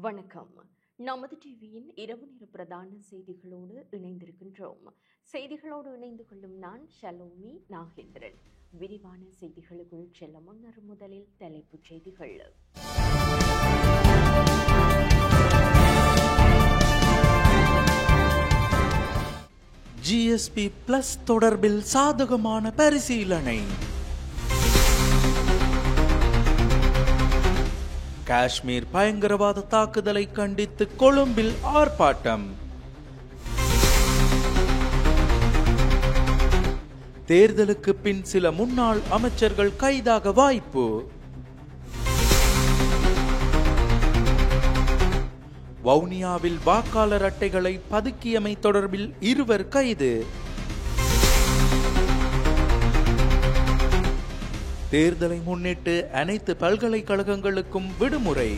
வணக்கம். நமது டிவியின் இரவு நேர பிரதான செய்திகளோடு இணைந்திருக்கின்றோம். செய்திகளோடு இணைந்து கொள்ளும் நான் ஷலோமி நாகேந்திரன். விரிவான செய்திகளுக்குள் செல்ல முன்னர் முதலில் தலைப்புச் செய்திகள். ஜிஎஸ்பி பிளஸ் தொடர்பில் சாதகமான பரிசீலனை. காஷ்மீர் பயங்கரவாத தாக்குதலை கண்டித்து கொழும்பில் ஆர்ப்பாட்டம். தேர்தலுக்கு பின் சில முன்னாள் அமைச்சர்கள் கைதாக வாய்ப்பு. வவுனியாவில் வாக்காளர் அட்டைகளை பதுக்கியமை தொடர்பில் 2 கைது. தேர்தலை முன்னிட்டு அனைத்து பல்கலைக்கழகங்களுக்கும் விடுமுறை.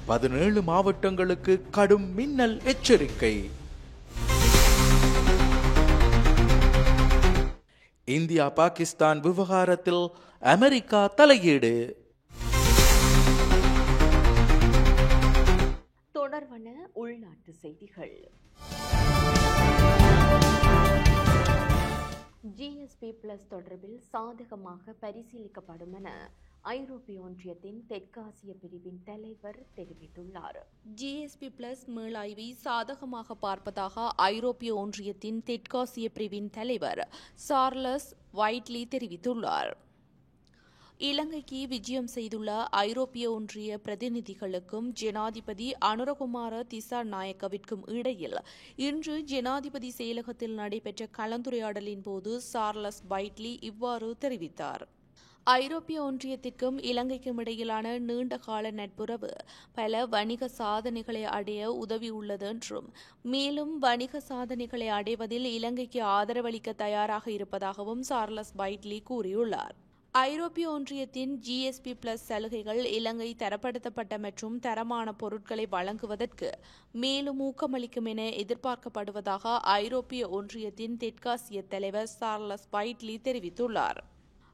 17 மாவட்டங்களுக்கு கடும் மின்னல் எச்சரிக்கை. இந்தியா பாகிஸ்தான் விவகாரத்தில் அமெரிக்கா தலையீடு. தொடர்பான உள்நாட்டு செய்திகள். ஜிஎஸ்பி பிளஸ் தொடர்பில் சாதகமாக பரிசீலிக்கப்படும் என ஐரோப்பிய ஒன்றியத்தின் தெற்காசிய பிரிவின் தலைவர் தெரிவித்துள்ளார். ஜிஎஸ்பி பிளஸ் மீளாய்வை சாதகமாக பார்ப்பதாக ஐரோப்பிய ஒன்றியத்தின் தெற்காசிய பிரிவின் தலைவர் சார்லஸ் வைட்லி தெரிவித்துள்ளார். இலங்கைக்கு விஜயம் செய்துள்ள ஐரோப்பிய ஒன்றிய பிரதிநிதிகளுக்கும் ஜனாதிபதி அனுரகுமார திசாநாயக்கவிற்கும் இடையில் இன்று ஜனாதிபதி செயலகத்தில் நடைபெற்ற கலந்துரையாடலின் போது சார்லஸ் வைட்லி இவ்வாறு தெரிவித்தார். ஐரோப்பிய ஒன்றியத்திற்கும் இலங்கைக்கும் இடையிலான நீண்டகால நட்புறவு பல வணிக சாதனைகளை அடைய உதவியுள்ளது என்றும் மேலும் வணிக சாதனைகளை அடைவதில் இலங்கைக்கு ஆதரவளிக்க தயாராக இருப்பதாகவும் சார்லஸ் வைட்லி கூறியுள்ளார். ஐரோப்பிய ஒன்றியத்தின் ஜிஎஸ்பி பிளஸ் சலுகைகள் இலங்கை தரப்படுத்தப்பட்ட மற்றும் தரமான பொருட்களை வழங்குவதற்கு மேலும் ஊக்கமளிக்கும் என எதிர்பார்க்கப்படுவதாக ஐரோப்பிய ஒன்றியத்தின் தெற்காசிய தலைவர் சார்லஸ் வைட்லி தெரிவித்துள்ளார்.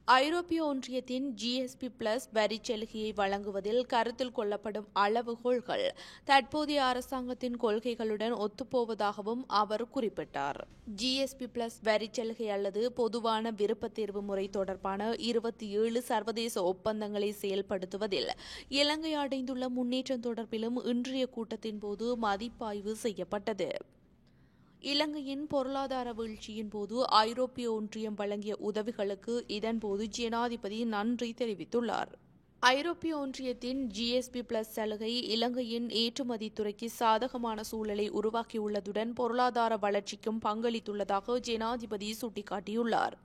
ஐரோப்பிய ஒன்றியத்தின் ஜிஎஸ்பி பிளஸ் வரிச் சலுகையை வழங்குவதில் கருத்தில் கொள்ளப்படும் அளவுகோல்கள் தற்போதைய அரசாங்கத்தின் கொள்கைகளுடன் ஒத்துப்போவதாகவும் அவர் குறிப்பிட்டார். ஜிஎஸ்பி பிளஸ் வரிச் சலுகை அல்லது பொதுவான விருப்பத் தேர்வு முறை தொடர்பான 27 சர்வதேச ஒப்பந்தங்களை செயல்படுத்துவதில் இலங்கை அடைந்துள்ள முன்னேற்றம் தொடர்பிலும் இன்றைய கூட்டத்தின் போது மதிப்பாய்வு செய்யப்பட்டது. இலங்கையின் பொருளாதார வீழ்ச்சியின் போது ஐரோப்பிய ஒன்றியம் வழங்கிய உதவிகளுக்கு இதன்போது ஜனாதிபதி நன்றி தெரிவித்துள்ளார். ஐரோப்பிய ஒன்றியத்தின் ஜிஎஸ்பி பிளஸ் சலுகை இலங்கையின் ஏற்றுமதி துறைக்கு சாதகமான சூழலை உருவாக்கியுள்ளதுடன் பொருளாதார வளர்ச்சிக்கும் பங்களித்துள்ளதாக ஜனாதிபதி சுட்டிக்காட்டியுள்ளார்.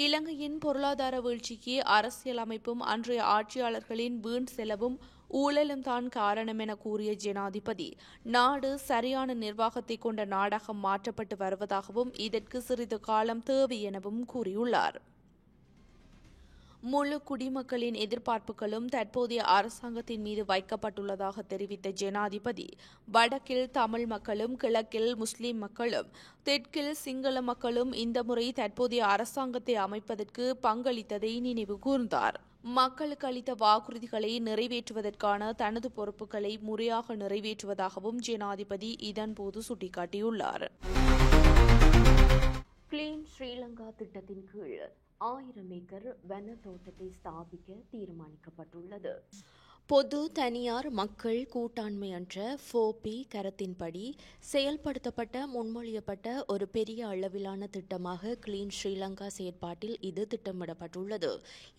இலங்கையின் பொருளாதார வீழ்ச்சிக்கு அரசியல் அமைப்பும் அன்றைய ஆட்சியாளர்களின் வீண் செலவும் ஊழலும் தான் காரணம் என கூறிய ஜனாதிபதி நாடு சரியான நிர்வாகத்தை கொண்ட நாடாக மாற்றப்பட்டு வருவதாகவும் இதற்கு சிறிது காலம் தேவை எனவும் கூறியுள்ளார். முழு குடிமக்களின் எதிர்பார்ப்புகளும் தற்போதைய அரசாங்கத்தின் மீது வைக்கப்பட்டுள்ளதாக தெரிவித்த ஜனாதிபதி வடக்கில் தமிழ் மக்களும் கிழக்கில் முஸ்லிம் மக்களும் தெற்கில் சிங்கள மக்களும் இந்த முறை தற்போதைய அரசாங்கத்தை அமைப்பதற்கு பங்களித்ததை நினைவு கூர்ந்தார். மக்களுக்கு அளித்த வாக்குறுதிகளை நிறைவேற்றுவதற்கான தனது பொறுப்புகளை முறையாக நிறைவேற்றுவதாகவும் ஜனாதிபதி இதன்போது சுட்டிக்காட்டியுள்ளார். கிளீன் ஸ்ரீலங்கா திட்டத்தின் கீழ் 1000 ஏக்கர் வன தோட்டத்தை ஸ்தாபிக்க தீர்மானிக்கப்பட்டுள்ளது. பொது தனியார் மக்கள் கூட்டாண்மை என்ற 4P கருத்தின்படி செயல்படுத்தப்பட்ட முன்மொழியப்பட்ட ஒரு பெரிய அளவிலான திட்டமாக கிளீன் ஸ்ரீலங்கா செயற்பாட்டில் இது திட்டமிடப்பட்டுள்ளது.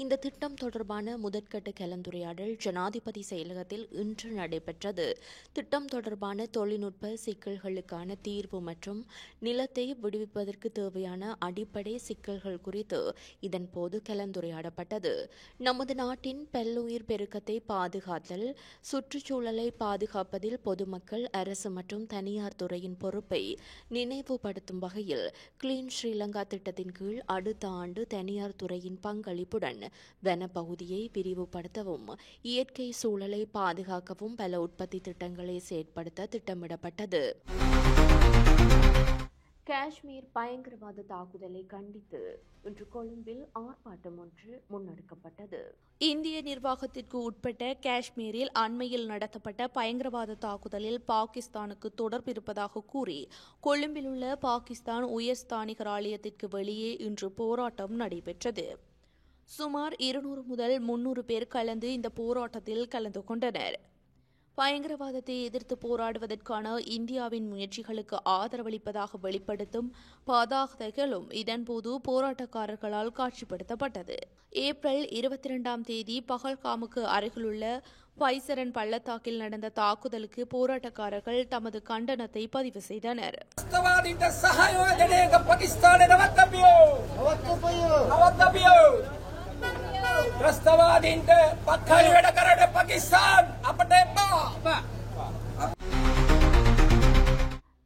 இந்த திட்டம் தொடர்பான முதற்கட்ட கலந்துரையாடல் ஜனாதிபதி செயலகத்தில் இன்று நடைபெற்றது. திட்டம் தொடர்பான தொழில்நுட்ப சிக்கல்களுக்கான தீர்வு மற்றும் நிலத்தை விடுவிப்பதற்கு தேவையான அடிப்படை சிக்கல்கள் குறித்து இதன்போது கலந்துரையாடப்பட்டது. நமது நாட்டின் பல்லுயிர் பெருக்கத்தை பாதுகாத்தல், சுற்றுச்சூழலை பாதுகாப்பதில் பொதுமக்கள், அரசு மற்றும் தனியார் துறையின் பொறுப்பை நினைவுபடுத்தும் வகையில் கிளீன் ஸ்ரீலங்கா திட்டத்தின் கீழ் அடுத்த ஆண்டு தனியார் துறையின் பங்களிப்புடன் வனப்பகுதியை விரிவுபடுத்தவும் இயற்கை சூழலை பாதுகாக்கவும் பல உற்பத்தி திட்டங்களை செயற்படுத்த திட்டமிடப்பட்டது. காஷ்மீர் பயங்கரவாத தாக்குதலை கண்டித்து இன்று கொழும்பில் ஆர்ப்பாட்டம் ஒன்று முன்னெடுக்கப்பட்டது. இந்திய நிர்வாகத்திற்கு உட்பட்ட காஷ்மீரில் அண்மையில் நடத்தப்பட்ட பயங்கரவாத தாக்குதலில் பாகிஸ்தானுக்கு தொடர்பு இருப்பதாக கூறி கொழும்பில் உள்ள பாகிஸ்தான் உயர்ஸ்தானிகர் ஆலயத்திற்கு வெளியே இன்று போராட்டம் நடைபெற்றது. சுமார் 200 முதல் 300 பேர் கலந்து இந்த போராட்டத்தில் கலந்து கொண்டனர். பயங்கரவாதத்தை எதிர்த்து போராடுவதற்கான இந்தியாவின் முயற்சிகளுக்கு ஆதரவளிப்பதாக வெளிப்படுத்தும் பதாகைகளும் இதன்போது போராட்டக்காரர்களால் காட்சிப்படுத்தப்பட்டது. ஏப்ரல் 22ஆம் தேதி பகல்காமுக்கு அருகிலுள்ள பைசரன் பள்ளத்தாக்கில் நடந்த தாக்குதலுக்கு போராட்டக்காரர்கள் தமது கண்டனத்தை பதிவு செய்தனர்.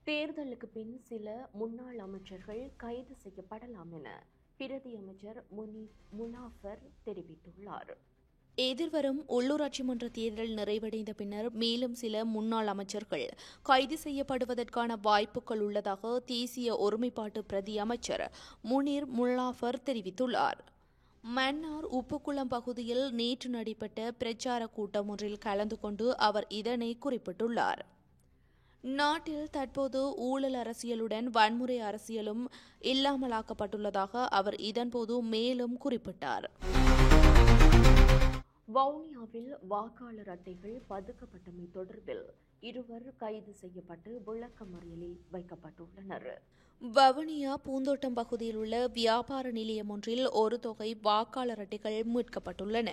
தேர்தலுக்கு பின் சில முன்னாள் அமைச்சர்கள் கைது செய்யப்படலாம் என பிரதி அமைச்சர் முனாஃபர் தெரிவித்துள்ளார். எதிர்வரும் உள்ளூராட்சி மன்ற தேர்தல் நிறைவடைந்த பின்னர் மேலும் சில முன்னாள் அமைச்சர்கள் கைது செய்யப்படுவதற்கான வாய்ப்புகள் உள்ளதாக தேசிய ஒருமைப்பாட்டு பிரதி அமைச்சர் முனீர் முல்லாஃபர் தெரிவித்துள்ளார். மன்னார் உப்புக்குளம் பகுதியில் நேற்று நடைபெற்ற பிரச்சார கூட்டம் ஒன்றில் கலந்து கொண்டு அவர் இதனை குறிப்பிட்டுள்ளார். நாட்டில் தற்போது ஊழல் அரசியலுடன் வன்முறை அரசியலும் இல்லாமலாக்கப்பட்டுள்ளதாக அவர் இதன்போது மேலும் குறிப்பிட்டார். வவுனியாவில் வாக்காளர் அட்டைகள் பதுக்கப்பட்டமை தொடர்பில் 2 கைது செய்யப்பட்டு விளக்கமறியலில் வைக்கப்பட்டுள்ளனர். வவுனியா பூந்தோட்டம் பகுதியில் உள்ள வியாபார நிலையம் ஒன்றில் ஒரு தொகை வாக்காளர் அட்டைகள் மீட்கப்பட்டுள்ளன.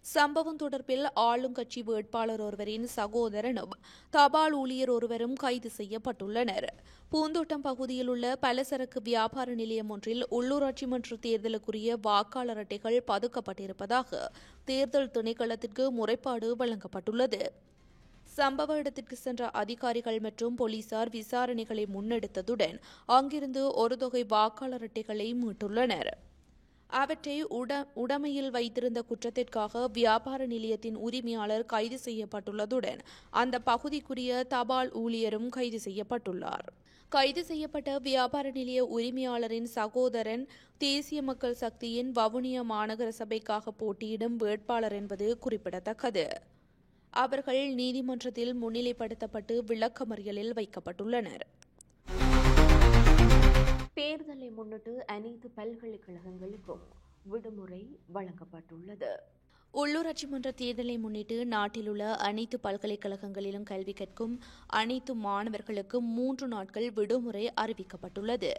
சம்பவம் தொடர்பில் ஆளுங்கட்சி வேட்பாளர் ஒருவரின் சகோதரனும் தபால் ஊழியர் ஒருவரும் கைது செய்யப்பட்டுள்ளனர். பூந்தோட்டம் பகுதியில் உள்ள பலசரக்கு வியாபார நிலையம் ஒன்றில் உள்ளூராட்சி மன்ற தேர்தலுக்குரிய வாக்காளர் அட்டைகள் பதுக்கப்பட்டிருப்பதாக தேர்தல் திணைக்களத்திற்கு முறைப்பாடு வழங்கப்பட்டுள்ளது. சம்பவ இடத்திற்கு சென்ற அதிகாரிகள் மற்றும் போலீசார் விசாரணைகளை முன்னெடுத்ததுடன் அங்கிருந்து ஒரு தொகை வாக்காளர் அட்டைகளை மீட்டுள்ளனர். அவற்றை உடைமையில் வைத்திருந்த குற்றத்திற்காக வியாபார நிலையத்தின் உரிமையாளர் கைது செய்யப்பட்டுள்ளதுடன் அந்த பகுதிக்குரிய தபால் ஊழியரும் கைது செய்யப்பட்டுள்ளார். கைது செய்யப்பட்ட வியாபார நிலைய உரிமையாளரின் சகோதரன் தேசிய மக்கள் சக்தியின் வவுனியா மாநகர சபைக்காக போட்டியிடும் வேட்பாளர் என்பது குறிப்பிடத்தக்கது. அவர்கள் நீதிமன்றத்தில் முன்னிலைப்படுத்தப்பட்டு விளக்கமறியலில் வைக்கப்பட்டுள்ளனர். தேர்தலை முன்னிட்டு அனைத்து பல்கலைக்கழகங்களுக்கும் விடுமுறை வழங்கப்பட்டுள்ளது. உள்ளூராட்சி மன்ற தேர்தலை முன்னிட்டு நாட்டில் உள்ள அனைத்து பல்கலைக்கழகங்களிலும் கல்வி கற்கும் அனைத்து மாணவர்களுக்கும் 3 நாட்கள் விடுமுறை அறிவிக்கப்பட்டுள்ளது.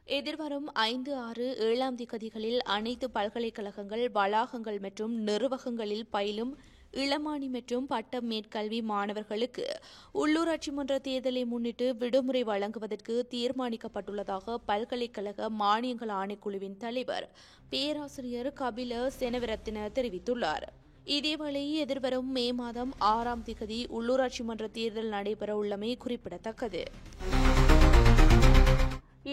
எதிர்வரும் 5, 6, 7ஆம் தேதிகளில் அனைத்து பல்கலைக்கழகங்கள் வளாகங்கள் மற்றும் நிர்வாகங்களில் பயிலும் இளமானி மற்றும் பட்ட மேற்கல்வி மாணவர்களுக்கு உள்ளூராட்சி மன்ற தேர்தலை முன்னிட்டு விடுமுறை வழங்குவதற்கு தீர்மானிக்கப்பட்டுள்ளதாக பல்கலைக்கழக மானியங்கள் ஆணைக்குழுவின் தலைவர் பேராசிரியர் கபில செனவிரத்தின தெரிவித்துள்ளார். இதேவேளை எதிர்வரும் மே மாதம் 6ஆம் தேதி உள்ளூராட்சி மன்ற தேர்தல் நடைபெற உள்ளமை குறிப்பிடத்தக்கது.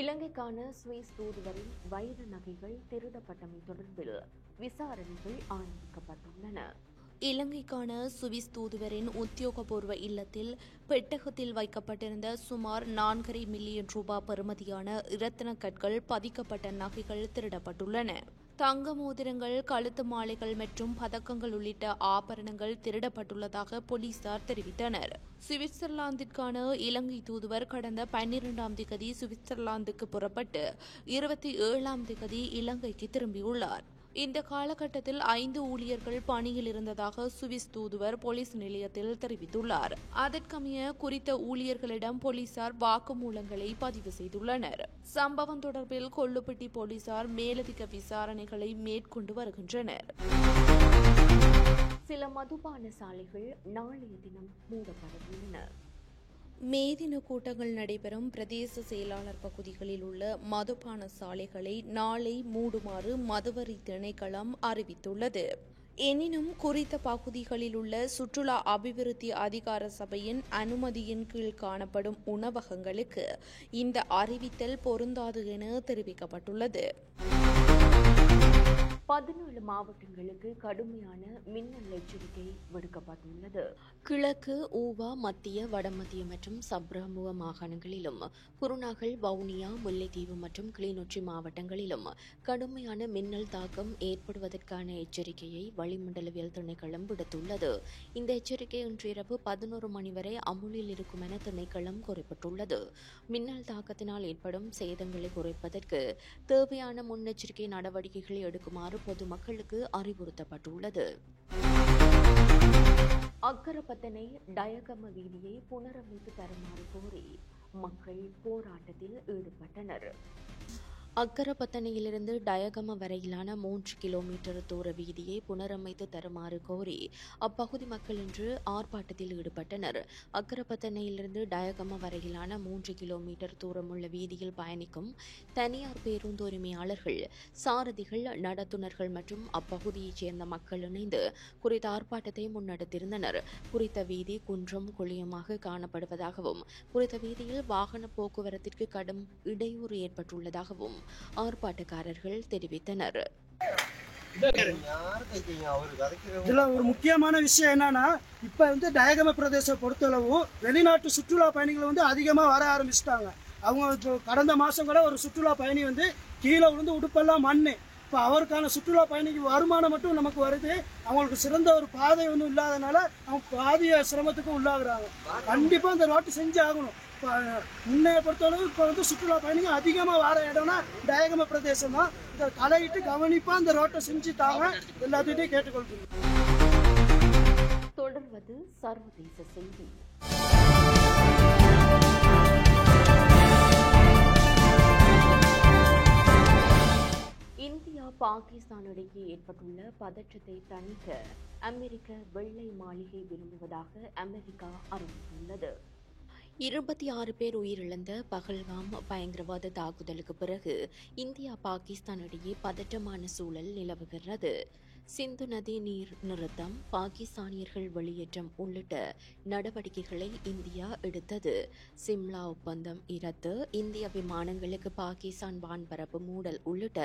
இலங்கைக்கான சுவிஸ் தூதுவரின் வைர நகைகள் திருடப்பட்டமை தொடர்பில் விசாரணைகள் ஆரம்பிக்கப்பட்டுள்ளன. இலங்கைக்கான சுவிஸ் தூதுவரின் உத்தியோகபூர்வ இல்லத்தில் பெட்டகத்தில் வைக்கப்பட்டிருந்த சுமார் 4.5 மில்லியன் ரூபாய் பெறுமதியான இரத்தின கற்கள் பதிக்கப்பட்ட நகைகள் திருடப்பட்டுள்ளன. தங்க மோதிரங்கள், கழுத்து மாலைகள் மற்றும் பதக்கங்கள் உள்ளிட்ட ஆபரணங்கள் திருடப்பட்டுள்ளதாக போலீசார் தெரிவித்தனர். சுவிட்சர்லாந்திற்கான இலங்கை தூதுவர் கடந்த 12ஆம் தேதி சுவிட்சர்லாந்துக்கு புறப்பட்டு 27ஆம் தேதி இலங்கைக்கு திரும்பியுள்ளார். இந்த காலகட்டத்தில் 5 ஊழியர்கள் பணியில் இருந்ததாக சுவிஸ் தூதுவர் போலீஸ் நிலையத்தில் தெரிவித்துள்ளார். அதற்கமைய குறித்த ஊழியர்களிடம் போலீசார் வாக்குமூலங்களை பதிவு செய்துள்ளனர். சம்பவம் தொடர்பில் கொள்ளுப்பட்டி போலீசார் மேலதிக விசாரணைகளை மேற்கொண்டு வருகின்றனர். சில மதுபான சாலைகள் நாளைய தினம் மூடப்பட உள்ளன. மேதின கூட்டங்கள் நடைபெறும் பிரதேச செயலாளர் பகுதிகளில் உள்ள மதுபான சாலைகளை நாளை மூடுமாறு மதுவரி திணைக்களம் அறிவித்துள்ளது. எனினும் குறித்த பகுதிகளில் உள்ள சுற்றுலா அபிவிருத்தி அதிகார சபையின் அனுமதியின் கீழ் காணப்படும் உணவகங்களுக்கு இந்த அறிவித்தல் பொருந்தாது என தெரிவிக்கப்பட்டுள்ளது. 17 மாவட்டங்களுக்கு கடுமையான மின்னல் எச்சரிக்கை விடுக்கப்பட்டுள்ளது. கிழக்கு, ஊவா, மத்திய, வடமத்திய மற்றும் சப்ரஹமுவ மாகாணங்களிலும், குருநாகல், வவுனியா, முல்லைத்தீவு மற்றும் கிளிநொச்சி மாவட்டங்களிலும் கடுமையான மின்னல் தாக்கம் ஏற்படுவதற்கான எச்சரிக்கையை வளிமண்டலவியல் திணைக்களம் விடுத்துள்ளது. இந்த எச்சரிக்கை இன்று இரவு 11 மணி வரை அமுலில் இருக்கும் என திணைக்களம் குறிப்பிட்டுள்ளது. மின்னல் தாக்கத்தினால் ஏற்படும் சேதங்களை குறைப்பதற்கு தேவையான முன்னெச்சரிக்கை நடவடிக்கைகளை எடுக்குமாறு பொதுமக்களுக்கு அறிவுறுத்தப்பட்டுள்ளது. அக்கரப்பத்தனை டயகம வீதியை புனரமைத்து தருமாறு கோரி மக்கள் போராட்டத்தில் ஈடுபட்டனர். அக்கரப்பத்தனையிலிருந்து டயகம வரையிலான 3 கிலோமீட்டர் தூர வீதியை புனரமைத்து தருமாறு கோரி அப்பகுதி மக்கள் இன்று ஆர்ப்பாட்டத்தில் ஈடுபட்டனர். அக்கரப்பத்தனையிலிருந்து டயகம வரையிலான 3 கிலோமீட்டர் தூரமுள்ள வீதியில் பயணிக்கும் தனியார் பேருந்து உரிமையாளர்கள், சாரதிகள், நடத்துனர்கள் மற்றும் அப்பகுதியைச் சேர்ந்த மக்கள் இணைந்து குறித்த ஆர்ப்பாட்டத்தை முன்னெடுத்திருந்தனர். குறித்த வீதி குன்றும் குழியுமாக காணப்படுவதாகவும், குறித்த வீதியில் வாகன போக்குவரத்திற்கு கடும் இடையூறு ஏற்பட்டுள்ளதாகவும் ஆர்ப்பாட்டக்காரர்கள் தெரிவித்தனர். இதுல ஒரு முக்கியமான விஷயம் என்னன்னா, இப்ப டயகம பிரதேச பொறுத்தளவு வெளிநாட்டு சுற்றுலா பயணிகள் அதிகமா வர ஆரம்பிச்சிட்டாங்க. அவங்க கடந்த மாசம் கூட ஒரு சுற்றுலா பயணி கீழே விழுந்து உடுப்பெல்லாம் மண்ணு. இப்போ அவருக்கான சுற்றுலா பயணிக்கு வருமானம் மட்டும் நமக்கு வருது. அவங்களுக்கு சிறந்த ஒரு பாதை ஒன்றும் இல்லாதனால அவங்க பாதிய சிரமத்துக்கு உள்ளாகுறாங்க. கண்டிப்பா அந்த ரோட்டு செஞ்சு ஆகணும். முன்னைய பொறுத்தளவு இப்போ சுற்றுலா பயணிகள் அதிகமாக வர இடம்னா டயகம பிரதேசம் தான். இதை தலையிட்டு கவனிப்பா அந்த ரோட்டை செஞ்சுட்டாங்க. எல்லாத்தையும் கேட்டுக்கொள்கிறேன். தொடர்வது சர்வதேச செய்தி. இந்தியா பாகிஸ்தான் இடையே ஏற்பட்டுள்ள பதற்றத்தை தணிக்க அமெரிக்க வெள்ளை மாளிகை விரும்புவதாக அமெரிக்கா அறிவித்துள்ளது. 26 பேர் உயிரிழந்த பகல்காம் பயங்கரவாத தாக்குதலுக்கு பிறகு இந்தியா பாகிஸ்தான் இடையே பதற்றமான சூழல் நிலவுகிறது. சிந்து நதி நீர் நிறுத்தம், பாகிஸ்தானியர்கள் வெளியேற்றம் உள்ளிட்ட நடவடிக்கைகளை இந்தியா எடுத்தது. சிம்லா ஒப்பந்தம் ரத்து, இந்திய விமானங்களுக்கு பாகிஸ்தான் வான்பரப்பு மூடல் உள்ளிட்ட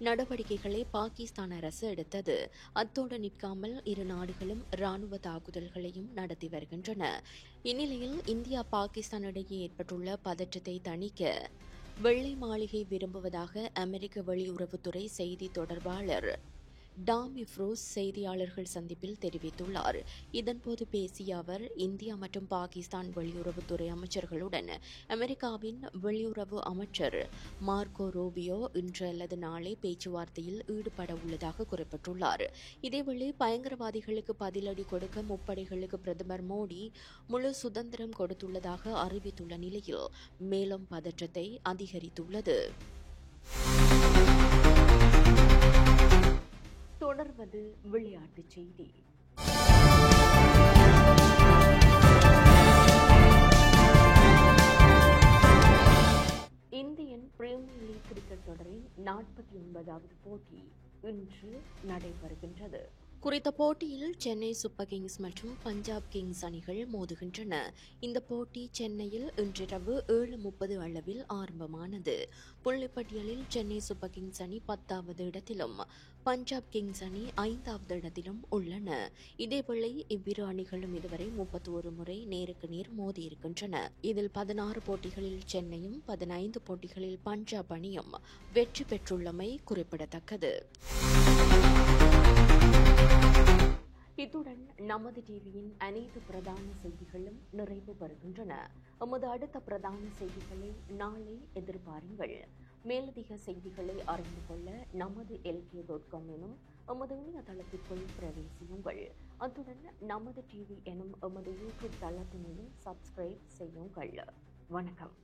நடவடிக்கைகளை பாகிஸ்தான் அரசு எடுத்தது. அத்தோடு நிற்காமல் இரு நாடுகளும் ராணுவ தாக்குதல்களையும் நடத்தி வருகின்றன. இந்நிலையில் இந்தியா பாகிஸ்தான் இடையே ஏற்பட்டுள்ள பதற்றத்தை தணிக்க வெள்ளை மாளிகை விரும்புவதாக அமெரிக்க வெளியுறவுத்துறை செய்தி தொடர்பாளர் டாமி ஃப்ரூஸ் செய்தியாளர்கள் சந்திப்பில் தெரிவித்துள்ளார். இதன்போது பேசிய அவர், இந்தியா மற்றும் பாகிஸ்தான் வெளியுறவுத்துறை அமைச்சர்களுடன் அமெரிக்காவின் வெளியுறவு அமைச்சர் மார்க்கோ ரூபியோ இன்று அல்லது நாளை பேச்சுவார்த்தையில் ஈடுபட உள்ளதாக குறிப்பிட்டுள்ளார். இதேவேளை பயங்கரவாதிகளுக்கு பதிலடி கொடுக்க முப்படைகளுக்கு பிரதமர் மோடி முழு சுதந்திரம் கொடுத்துள்ளதாக அறிவித்துள்ள நிலையில் மேலும் பதற்றத்தை அதிகரித்துள்ளது. தொடர்வது விளையாட்டுச் செய்தி. இந்தியன் பிரீமியர் லீக் கிரிக்கெட் தொடரின் 49வது போட்டி இன்று நடைபெறுகின்றது. குறித்த போட்டியில் சென்னை சூப்பர் கிங்ஸ் மற்றும் பஞ்சாப் கிங்ஸ் அணிகள் மோதுகின்றன. இந்த போட்டி சென்னையில் இன்றிரவு 7:30 அளவில் ஆரம்பமானது. புள்ளிப்பட்டியலில் சென்னை சூப்பர் கிங்ஸ் அணி 10வது இடத்திலும் பஞ்சாப் கிங்ஸ் அணி 5வது இடத்திலும் உள்ளன. இதேவேளை இவ்விரு அணிகளும் இதுவரை 31 முறை நேருக்கு நேர் மோதியிருக்கின்றன. இதில் 16 போட்டிகளில் சென்னையும் 15 போட்டிகளில் பஞ்சாப் அணியும் வெற்றி பெற்றுள்ளமை குறிப்பிடத்தக்கது. இத்துடன் நமது டிவியின் அனைத்து பிரதான செய்திகளும் நிறைவு பெறுகின்றன. எமது அடுத்த பிரதான செய்திகளை நாளை எதிர்பாருங்கள். மேலதிக செய்திகளை அறிந்து கொள்ள நமது LK.com எனும் எமது இணையதளத்திற்குள் பிரவேசியுங்கள். அத்துடன் நமது டிவி எனும் எமது யூடியூப் தளத்தினையும் சப்ஸ்கிரைப் செய்யுங்கள். வணக்கம்.